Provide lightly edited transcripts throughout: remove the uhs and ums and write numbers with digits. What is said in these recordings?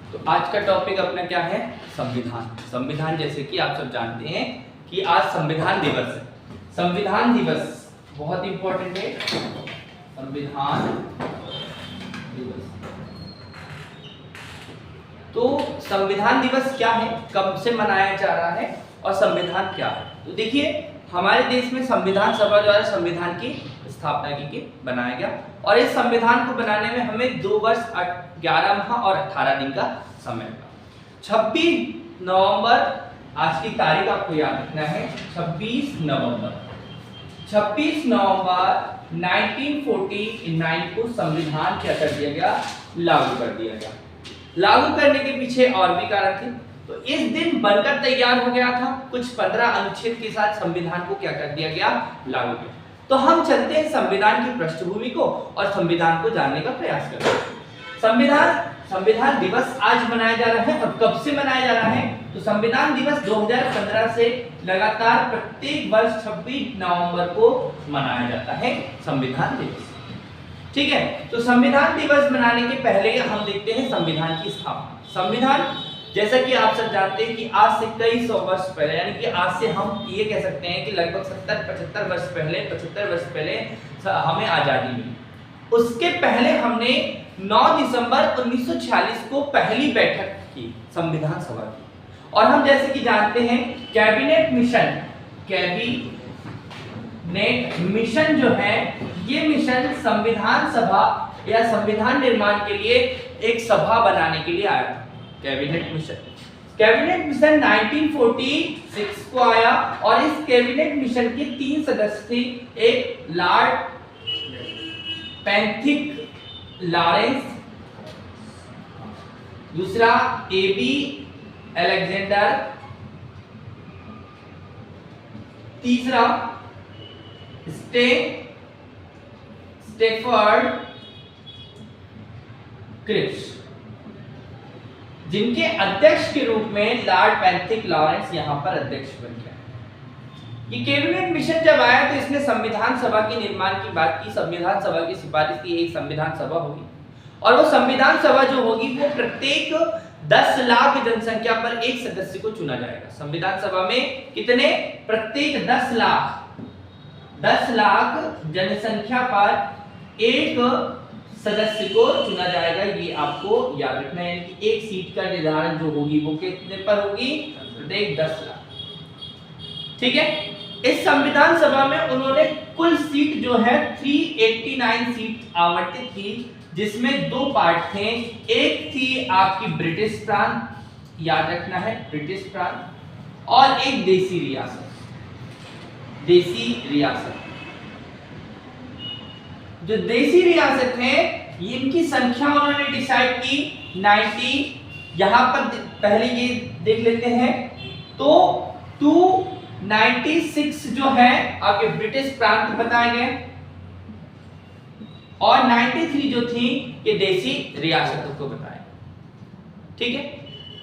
तो आज का टॉपिक अपना क्या है? संविधान। संविधान जैसे कि आप सब जानते हैं कि आज संविधान दिवस है। संविधान दिवस बहुत इंपॉर्टेंट है। संविधान दिवस। तो संविधान दिवस क्या है, कब से मनाया जा रहा है और संविधान क्या है? तो देखिए, हमारे देश में संविधान सभा द्वारा संविधान की स्थापना की बनाया गया और इस संविधान को बनाने में हमें 2 वर्ष 11 माह और 18 दिन का समय लगा। 26 नवंबर आज की तारीख आपको याद रखना है। 26 नवंबर 1949 को संविधान क्या कर दिया गया? लागू कर दिया गया। लागू करने के पीछे और भी कारण थे। तो इस दिन बनकर तैयार हो गया था, कुछ 15 अनुच्छेद के साथ संविधान को क्या कर दिया गया? लागू किया। तो हम चलते हैं संविधान की पृष्ठभूमि को और संविधान को जानने का प्रयास करते हैं। संविधान दिवस आज मनाया जा रहा है और कब से मनाया जा रहा है? तो संविधान दिवस 2015 से लगातार प्रत्येक वर्ष 26 नवंबर को मनाया जाता है संविधान दिवस। ठीक है, तो संविधान दिवस मनाने के पहले हम देखते हैं संविधान की स्थापना। संविधान जैसा कि आप सब जानते हैं कि आज से कई सौ वर्ष पहले, यानी कि आज से हम ये कह सकते हैं कि लगभग 75 वर्ष पहले हमें आजादी मिली। उसके पहले हमने 9 दिसंबर 1946 को पहली बैठक की संविधान सभा की। और हम जैसे कि जानते हैं कैबिनेट मिशन जो है, ये मिशन संविधान सभा या संविधान निर्माण के लिए एक सभा बनाने के लिए आया था। कैबिनेट मिशन 1946 को आया और इस कैबिनेट मिशन के 3 सदस्य थे। एक लॉर्ड पैंथिक लॉरेंस, दूसरा एबी अलेक्जेंडर, तीसरा स्टेफर्ड क्रिप्स, जिनके अध्यक्ष के रूप में लॉर्ड पैंथिक लॉरेंस यहां पर अध्यक्ष बन गया। ये कैबिनेट मिशन जब आया तो इसने संविधान सभा के निर्माण की बात की। संविधान सभा की सिफारिश की एक संविधान सभा होगी और वो संविधान सभा जो होगी वो प्रत्येक 10 लाख जनसंख्या पर एक सदस्य को चुना जाएगा। संविधान सभा में कितने? प्रत्येक 10 लाख जनसंख्या पर एक सदस्य को चुना जाएगा। ये आपको याद रखना है कि एक सीट का निर्धारण जो होगी वो कितने पर होगी? प्रत्येक 10 लाख। ठीक है, इस संविधान सभा में उन्होंने कुल सीट जो है 389 सीट आवंटित की, जिसमें 2 पार्ट थे। एक थी आपकी ब्रिटिश प्रांत, याद रखना है ब्रिटिश प्रांत, और एक देसी रियासत। जो देसी रियासत है, इनकी संख्या उन्होंने डिसाइड की 90। यहां पर पहले ये देख लेते हैं, तो 296 जो है आपके ब्रिटिश प्रांत बताए गए और 93 जो थी ये देसी रियासतों को बताया। ठीक है,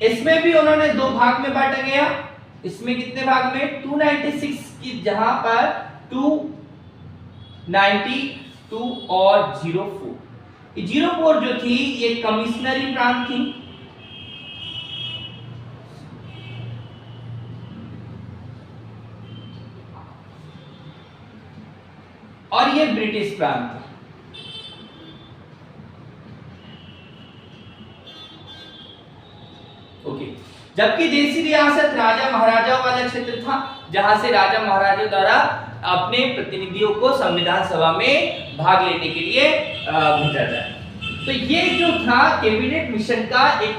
इसमें भी उन्होंने 2 भाग में बांटा गया। इसमें कितने भाग में? 296 की जहां पर 292 और 04। 04 जो थी ये कमिश्नरी प्रांत थी और ये ब्रिटिश प्रांत था। ओके, जबकि देसी रियासत राजा महाराजाओं वाला क्षेत्र था, जहां से राजा महाराजाओं द्वारा अपने प्रतिनिधियों को संविधान सभा में भाग लेने के लिए भेजा जाए। तो ये जो था कैबिनेट मिशन का एक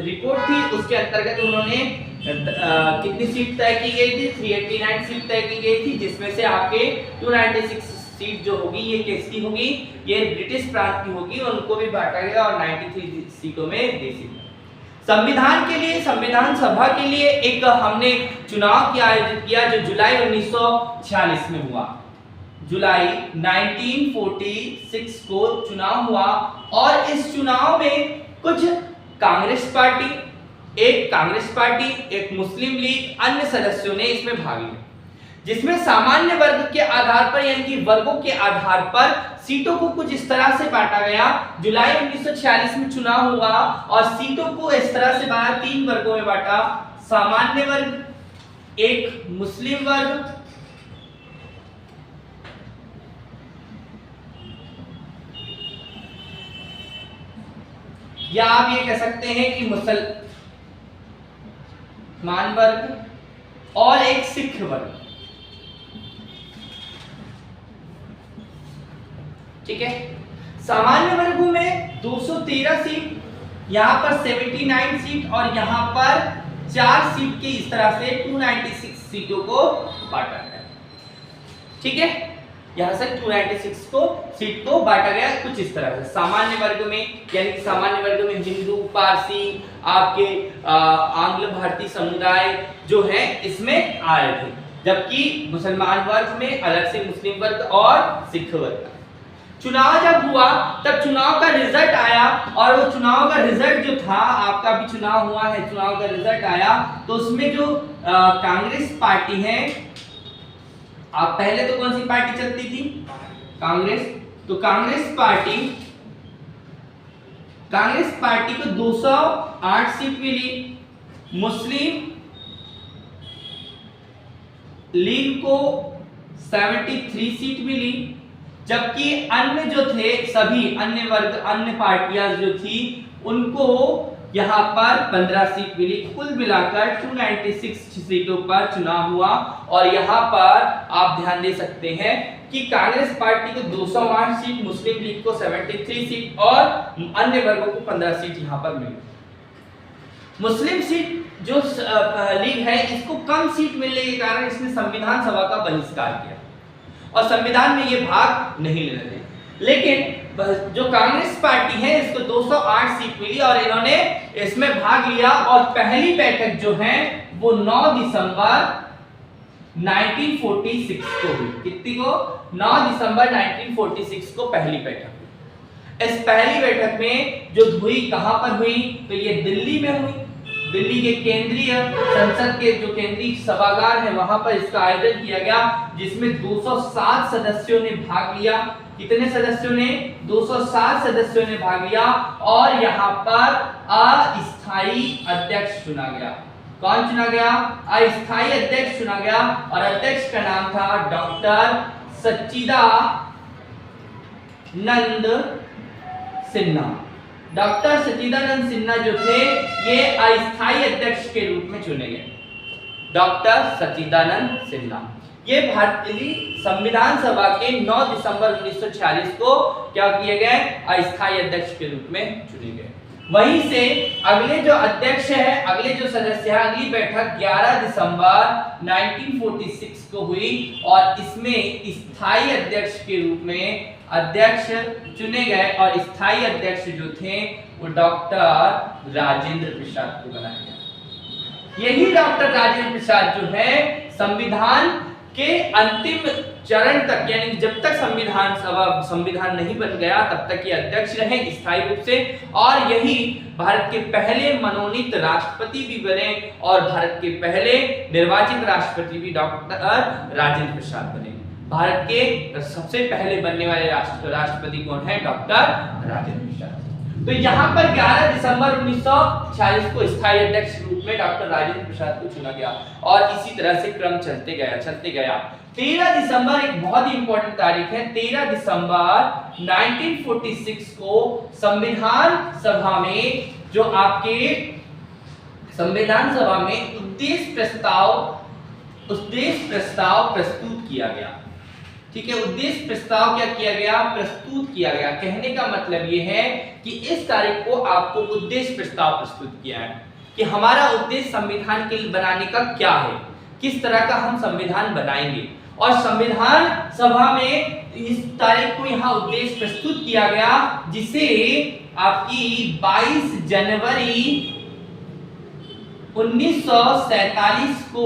रिपोर्ट थी, उसके अंतर्गत उन्होंने कितनी सीट तय की गई थी? 389 सीट तय की गई थी, जिसमें से आपके 296 सीट जो होगी ये किसकी होगी? ये ब्रिटिश प्रांत की होगी, उनको भी बांटा गया और 93 सीटों में देसी। संविधान के लिए, संविधान सभा के लिए एक हमने चुनाव की आयोजित किया जो जुलाई 1946 में हुआ। जुलाई 1946 को चुनाव हुआ और इस चुनाव में कुछ कांग्रेस पार्टी, एक मुस्लिम लीग, अन्य सदस्यों ने इसमें भाग लिया। जिसमें सामान्य वर्ग के आधार पर यानी कि वर्गों के आधार पर सीटों को कुछ इस तरह से बांटा गया। जुलाई 1946 में चुनाव हुआ और सीटों को इस तरह से बांटा, 3 वर्गों में बांटा, सामान्य वर्ग, एक मुस्लिम वर्ग, या आप ये कह सकते हैं कि मुसलमान वर्ग, और एक सिख वर्ग। ठीक है, सामान्य वर्गों में 213 सीट, यहां पर 79 सीट और यहां पर 4 सीट की इस तरह से 296 सीटों को बांटा गया। ठीक है, यहां से 296 सीट को बांटा गया कुछ इस तरह से। सामान्य वर्ग में यानी कि सामान्य वर्ग में हिंदू, पारसी, आपके आंग्ल भारतीय समुदाय जो है इसमें आ रहे थे, जबकि मुसलमान वर्ग में अलग से मुस्लिम वर्ग और सिख वर्ग। चुनाव जब हुआ तब चुनाव का रिजल्ट आया और वो चुनाव का रिजल्ट जो था, आपका भी चुनाव हुआ है, चुनाव का रिजल्ट आया तो उसमें जो कांग्रेस पार्टी है, आप पहले तो कौन सी पार्टी चलती थी? कांग्रेस। तो कांग्रेस पार्टी को 208 सीट मिली, मुस्लिम लीग को 73 सीट मिली, जबकि अन्य जो थे सभी अन्य वर्ग, अन्य पार्टियां जो थी उनको यहां पर 15 सीट मिली। कुल मिलाकर 296 सीटों पर चुनाव हुआ और यहां पर आप ध्यान दे सकते हैं कि कांग्रेस पार्टी को 208 सीट, मुस्लिम लीग को 73 सीट और अन्य वर्गों को 15 सीट यहां पर मिली। मुस्लिम सीट जो लीग है इसको कम सीट मिलने के कारण इसने संविधान सभा का बहिष्कार किया और संविधान में ये भाग नहीं लेने थे। लेकिन जो कांग्रेस पार्टी है इसको 208 सीट मिली और इन्होंने इसमें भाग लिया और पहली बैठक जो है वो 9 दिसंबर 1946 को हुई। कितनी को? 9 दिसंबर 1946 को पहली बैठक हुई। इस पहली बैठक में जो हुई कहां पर हुई? तो ये दिल्ली में हुई। दिल्ली के केंद्रीय संसद के जो केंद्रीय सभागार है वहां पर इसका आयोजन किया गया, जिसमें 207 सदस्यों ने भाग लिया। कितने सदस्यों ने? 207 सदस्यों ने भाग लिया और यहाँ पर अस्थायी अध्यक्ष चुना गया। कौन चुना गया? अस्थायी अध्यक्ष चुना गया और अध्यक्ष का नाम था डॉक्टर सच्चिदानंद सिन्हा। डॉक्टर सच्चिदानंद सिन्हा जो थे ये अस्थायी अध्यक्ष के रूप में चुने गए। डॉक्टर सच्चिदानंद सिन्हा ये भारतीय संविधान सभा के 9 दिसंबर 1946 को क्या किए गए? अस्थायी अध्यक्ष के रूप में चुने गए। वहीं से अगले जो अध्यक्ष है, अगले जो सदस्य है, अगली बैठक 11 दिसंबर 1946 को हुई और इसमें स्थायी अध्यक्ष के रूप में अध्यक्ष चुने गए और स्थायी अध्यक्ष जो थे वो डॉक्टर राजेंद्र प्रसाद को बनाया गया। यही डॉक्टर राजेंद्र प्रसाद जो है संविधान के अंतिम चरण तक, यानी जब तक संविधान नहीं बन गया तब तक ये अध्यक्ष रहे स्थायी रूप से, और यही भारत के पहले मनोनीत राष्ट्रपति भी बने और भारत के पहले निर्वाचित राष्ट्रपति भी डॉक्टर राजेंद्र प्रसाद बने। भारत के सबसे पहले बनने वाले राष्ट्रपति कौन है? डॉक्टर राजेंद्र प्रसाद। तो यहाँ पर 11 दिसंबर 1946 को स्थायी अध्यक्ष रूप में डॉक्टर राजेंद्र प्रसाद को चुना गया और इसी तरह से क्रम चलते गया। 13 दिसंबर एक बहुत ही इंपॉर्टेंट तारीख है। 13 दिसंबर 1946 को संविधान सभा में जो आपके संविधान सभा में उद्देश्य प्रस्ताव प्रस्तुत किया गया। ठीक है, उद्देश्य प्रस्ताव क्या किया गया? प्रस्तुत किया गया। कहने का मतलब ये है कि इस तारीख को आपको उद्देश्य प्रस्ताव प्रस्तुत किया है कि हमारा उद्देश्य संविधान के बनाने का क्या है, किस तरह का हम संविधान बनाएंगे। और संविधान सभा में इस तारीख को यहाँ उद्देश्य प्रस्तुत किया गया, जिसे आपकी 22 जनवरी 1947 को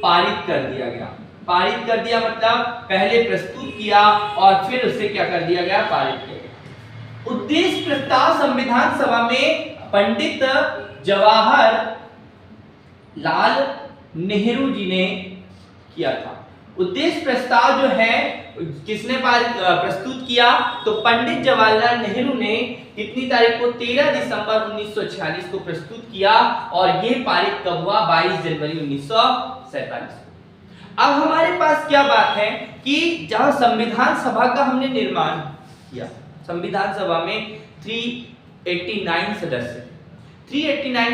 पारित कर दिया गया। पारित कर दिया मतलब पहले प्रस्तुत किया और फिर उसे क्या कर दिया गया? पारित किया गया। उद्देश्य प्रस्ताव संविधान सभा में पंडित जवाहरलाल नेहरू जी ने किया था। उद्देश्य प्रस्ताव जो है किसने प्रस्तुत किया, तो पंडित जवाहरलाल नेहरू ने कितनी तारीख को 13 दिसंबर 1946 को प्रस्तुत किया और यह पारित कब हुआ, 22 जनवरी 1947 को। अब हमारे पास क्या बात है कि जहां संविधान सभा का हमने निर्माण किया, संविधान सभा में 389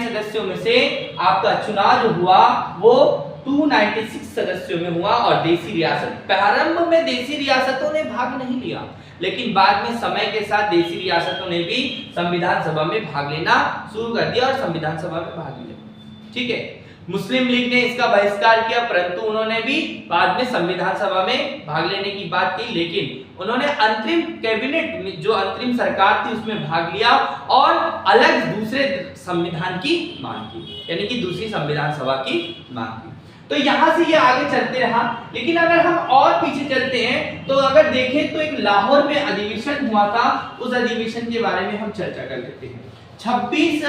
सदस्यों में से आपका चुनाव जो हुआ वो 296 सदस्यों में हुआ और देसी रियासत, प्रारंभ में देसी रियासतों ने भाग नहीं लिया, लेकिन बाद में समय के साथ देसी रियासतों ने भी संविधान सभा में भाग लेना शुरू कर दिया और संविधान सभा में भाग लिया। ठीक है, मुस्लिम लीग ने इसका बहिष्कार किया, परंतु उन्होंने भी बाद में संविधान सभा में भाग लेने की बात की, लेकिन उन्होंने अंतरिम कैबिनेट में जो अंतरिम सरकार थी उसमें भाग लिया और अलग दूसरे संविधान की मांग की, यानी कि दूसरी संविधान सभा की मांग की। तो यहां से ये आगे चलते रहा। लेकिन अगर हम और पीछे चलते हैं तो अगर देखें तो एक लाहौर में अधिवेशन हुआ था, उस अधिवेशन के बारे में हम चर्चा कर लेते हैं। 26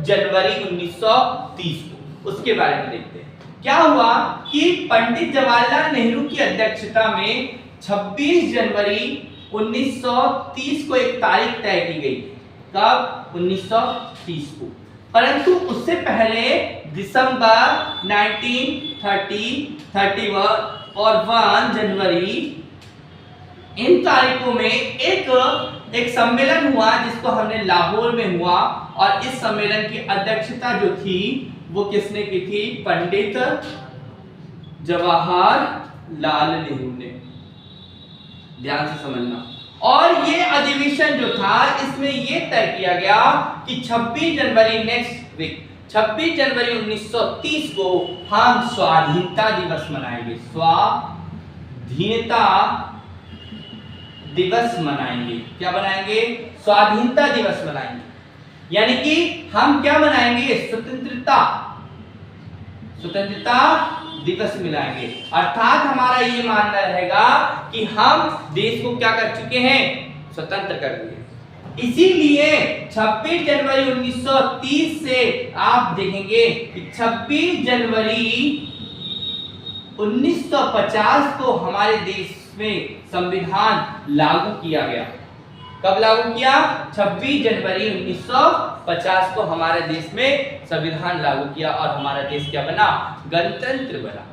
जनवरी 1930 को उसके बारे में देखते हैं। क्या हुआ कि पंडित जवाहरलाल नेहरू की अध्यक्षता में 26 जनवरी 1930 को एक तारीख तय की गई। कब? 1930 को। परंतु उससे पहले दिसंबर 1930, 31 और 1 जनवरी इन तारीखों में एक सम्मेलन हुआ जिसको हमने लाहौर में हुआ, और इस सम्मेलन की अध्यक्षता जो थी वो किसने की थी? पंडित जवाहरलाल नेहरू ने। ध्यान से समझना। और ये अधिवेशन जो था इसमें ये तय किया गया कि 26 जनवरी नेक्स्ट वीक 26 जनवरी 1930 को हम स्वाधीनता दिवस मनाएंगे। स्वाधीनता दिवस मनाएंगे। क्या बनाएंगे? स्वाधीनता दिवस मनाएंगे। यानी कि हम क्या मनाएंगे? स्वतंत्रता दिवस मिलाएंगे। अर्थात हमारा ये मानना रहेगा कि हम देश को क्या कर चुके हैं? स्वतंत्र कर दिए। इसीलिए 26 जनवरी 1930 से आप देखेंगे कि 26 जनवरी 1950 को हमारे देश में संविधान लागू किया गया। कब लागू किया? 26 जनवरी 1950 को हमारे देश में संविधान लागू किया और हमारा देश क्या बना? गणतंत्र बना।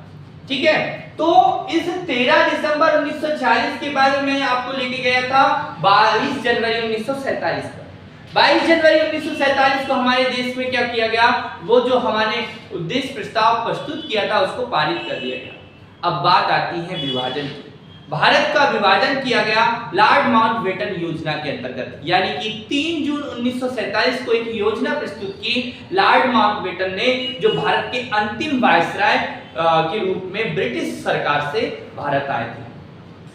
ठीक है, तो इस 13 दिसंबर 1946 के बाद मैं आपको लेके गया था 22 जनवरी 1947 का। 22 जनवरी 1947 को हमारे देश में क्या किया गया? वो जो हमारे उद्देश्य प्रस्ताव प्रस्तुत किया था उसको पारित कर दिया गया। अब बात आती है विभाजन की। भारत का विभाजन किया गया लॉर्ड माउंटबेटन योजना के अंतर्गत, यानी कि 3 जून 1947 को एक योजना प्रस्तुत की लॉर्ड माउंटबेटन ने, जो भारत के अंतिम वायसराय के रूप में ब्रिटिश सरकार से भारत आए थे।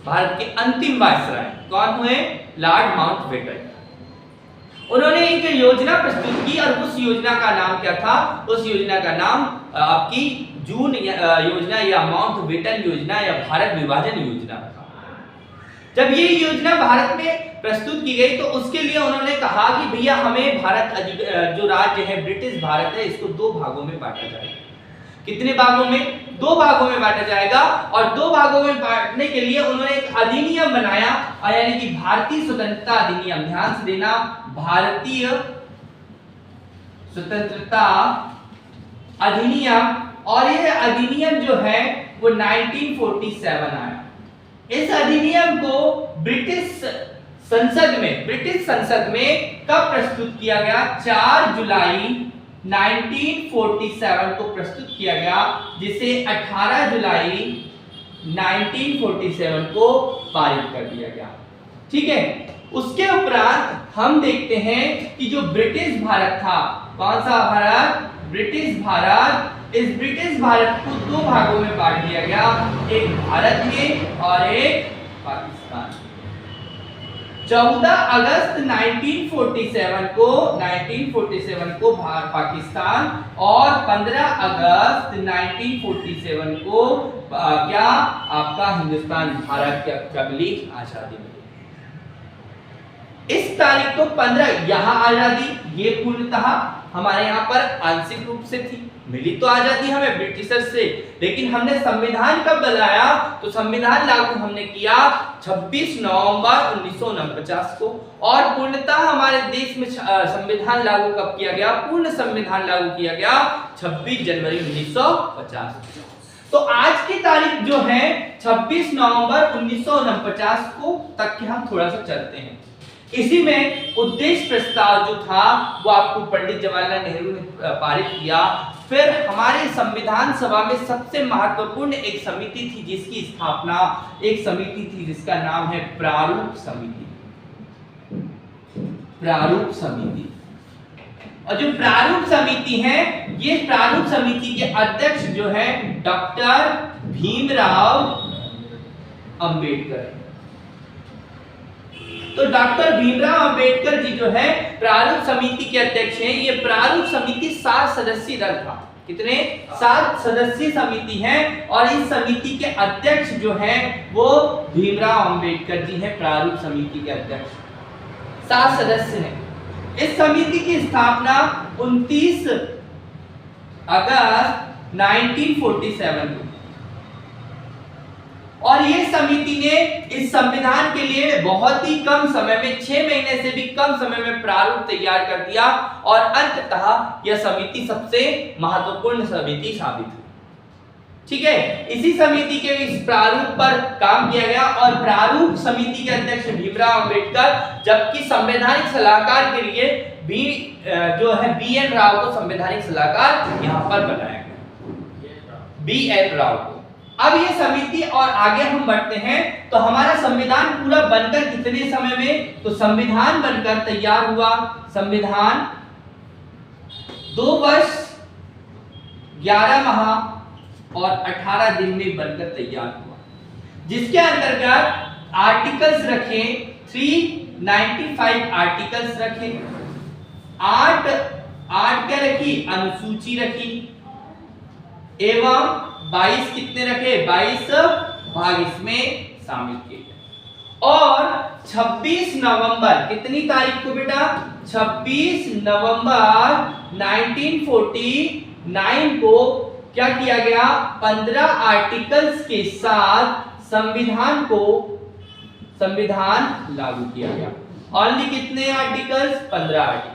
भारत के अंतिम वायसराय कौन हुए? Lord Mountbatten. उन्होंने एक योजना प्रस्तुत की और उस योजना का नाम क्या था? उस योजना का नाम आपकी जून योजना या माउंटबेटन योजना या भारत विभाजन योजना था। जब ये योजना भारत में प्रस्तुत की गई तो उसके लिए उन्होंने कहा कि भैया हमें भारत जो राज्य है ब्रिटिश भारत है इसको 2 भागों में बांटा जाएगा। कितने भागों में? 2 भागों में बांटा जाएगा। और 2 भागों में बांटने के लिए उन्होंने एक अधिनियम बनाया, यानी कि भारतीय स्वतंत्रता अधिनियम। ध्यान से देना, भारतीय स्वतंत्रता अधिनियम। और यह अधिनियम जो है वो 1947 आया। इस अधिनियम को ब्रिटिश संसद में कब प्रस्तुत किया गया? 4 जुलाई 1947 को प्रस्तुत किया गया, जिसे 18 जुलाई 1947 को पारित कर दिया गया। ठीक है, उसके उपरांत हम देखते हैं कि जो ब्रिटिश भारत था, कौन सा भारत? ब्रिटिश भारत। इस ब्रिटिश भारत को 2 भागों में बांट दिया गया, एक भारत में और एक पाकिस्तान। 14 अगस्त 1947 को पाकिस्तान और 15 अगस्त 1947 को क्या आपका हिंदुस्तान भारत क्या मिली? आजादी मिली। इस इस तारीख को 15 यहाँ आजादी ये पूर्णतः हमारे यहाँ पर आंशिक रूप से थी, मिली तो आजादी हमें ब्रिटिशर्स से, लेकिन हमने संविधान कब बनाया, तो संविधान लागू हमने किया 26 नवंबर 1949 को। और पूर्णतः हमारे देश में संविधान लागू कब किया गया, पूर्ण संविधान लागू किया गया 26 जनवरी 1950। तो आज की तारीख जो है 26 नवंबर 1949 को तक के हम थोड़ा सा चलते हैं। इसी में उद्देश्य प्रस्ताव जो था वो आपको पंडित जवाहरलाल नेहरू ने पारित किया। फिर हमारे संविधान सभा में सबसे महत्वपूर्ण एक समिति थी जिसकी स्थापना, एक समिति थी जिसका नाम है प्रारूप समिति। प्रारूप समिति, और जो प्रारूप समिति है, ये प्रारूप समिति के अध्यक्ष जो है डॉक्टर भीमराव अंबेडकर। तो डॉक्टर भीमराव अंबेडकर जी जो है प्रारूप समिति के अध्यक्ष हैं। ये प्रारूप समिति 7 सदस्यीय दल था। कितने? 7 सदस्यीय समिति है, और इस समिति के अध्यक्ष जो हैं वो भीमराव अंबेडकर जी हैं, प्रारूप समिति के अध्यक्ष। 7 सदस्य हैं। इस समिति की स्थापना 29 अगस्त 1947 को, और ये समिति ने इस संविधान के लिए बहुत ही कम समय में, 6 महीने से भी कम समय में प्रारूप तैयार कर दिया, और अंततः यह समिति सबसे महत्वपूर्ण समिति साबित हुई। ठीक है, इसी समिति के इस प्रारूप पर काम किया गया, और प्रारूप समिति के अध्यक्ष भीमराव अंबेडकर, जबकि संवैधानिक सलाहकार के लिए भी जो है BN राव को संवैधानिक सलाहकार यहाँ पर बनाया गया, BN राव को। अब ये समिति, और आगे हम बढ़ते हैं, तो हमारा संविधान पूरा बनकर कितने समय में, तो संविधान बनकर तैयार हुआ, संविधान 2 वर्ष 11 माह और 18 दिन में बनकर तैयार हुआ, जिसके अंतर्गत आर्टिकल्स रखे 395 आर्टिकल्स रखे, 8 क्या रखी, अनुसूची रखी, एवं 22 कितने रखे, 22 भाग इसमें शामिल किए, और 26 नवंबर कितनी तारीख को बेटा, 26 नवंबर 1949 को क्या किया गया, 15 आर्टिकल्स के साथ संविधान लागू किया गया। ओनली कितने आर्टिकल्स, 15 आर्टिकल।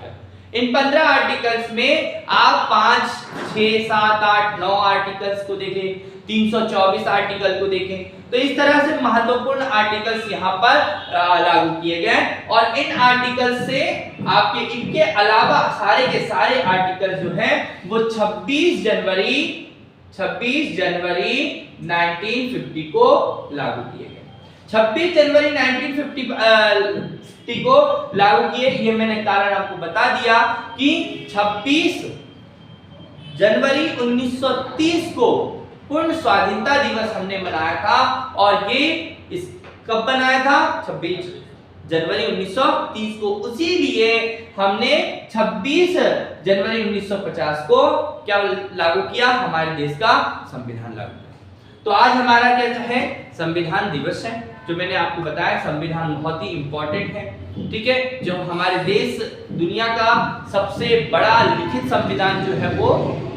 इन 15 आर्टिकल्स में आप 5, 6, 7, 8, 9 आर्टिकल्स को देखें, 324 आर्टिकल को देखें, तो इस तरह से महत्वपूर्ण आर्टिकल्स यहाँ पर लागू किए गए, और इन आर्टिकल्स से आपके इनके अलावा सारे के सारे आर्टिकल जो हैं वो 26 जनवरी 1950 को लागू किए गए। 26 जनवरी 1950 को लागू किए, ये मैंने कारण आपको बता दिया कि 26 जनवरी 1930 को पूर्ण स्वाधीनता दिवस हमने मनाया था, और ये इस कब बनाया था, 26 जनवरी 1930 को। उसी लिए हमने 26 जनवरी 1950 को क्या लागू किया, हमारे देश का संविधान लागू किया। तो आज हमारा क्या है, संविधान दिवस है। जो मैंने आपको बताया, संविधान बहुत ही इंपॉर्टेंट है, ठीक है। जो हमारे देश, दुनिया का सबसे बड़ा लिखित संविधान जो है वो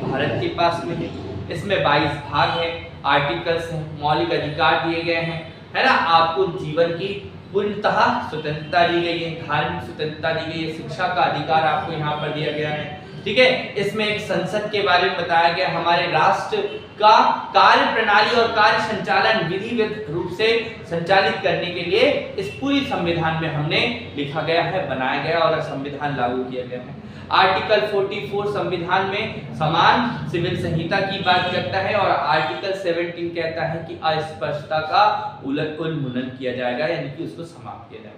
भारत के पास में है। इसमें 22 भाग है, आर्टिकल्स हैं, मौलिक अधिकार दिए गए हैं, है ना। आपको जीवन की पूर्णतः स्वतंत्रता दी गई है, धार्मिक स्वतंत्रता दी गई है, शिक्षा का अधिकार आपको यहाँ पर दिया गया है, ठीक है। इसमें एक संसद के बारे में बताया गया, हमारे राष्ट्र का कार्य प्रणाली और कार्य संचालन विधिवत रूप से संचालित करने के लिए इस पूरी संविधान में हमने लिखा गया है, बनाया गया और संविधान लागू किया गया है। आर्टिकल 44 संविधान में समान सिविल संहिता की बात करता है, और आर्टिकल 17 कहता है कि अस्पष्टता का उन्मूलन किया जाएगा, यानी कि उसको समाप्त किया जाएगा।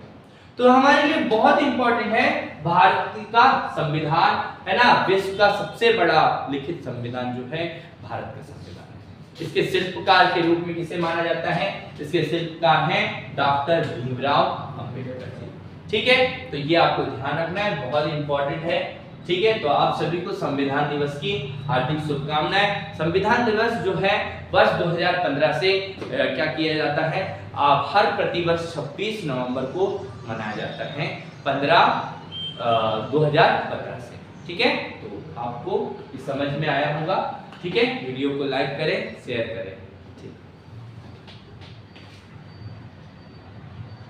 तो हमारे लिए बहुत इंपॉर्टेंट है भारत का संविधान, है ना। विश्व का सबसे बड़ा लिखित संविधान जो है भारत का संविधान है। इसके शिल्पकार के रूप में किसे माना जाता है, इसके शिल्पकार हैं डॉक्टर भीमराव अंबेडकर जी, ठीक है। तो ये आपको ध्यान रखना है, बहुत इंपॉर्टेंट है, ठीक है। तो आप सभी को संविधान दिवस की हार्दिक शुभकामनाएं। संविधान दिवस जो है वर्ष 2015 से क्या किया जाता है, आप हर प्रतिवर्ष 26 नवंबर को मनाया जाता है 2015 से। ठीक है, तो आपको समझ में आया होगा। ठीक है, वीडियो को लाइक करें, शेयर करें।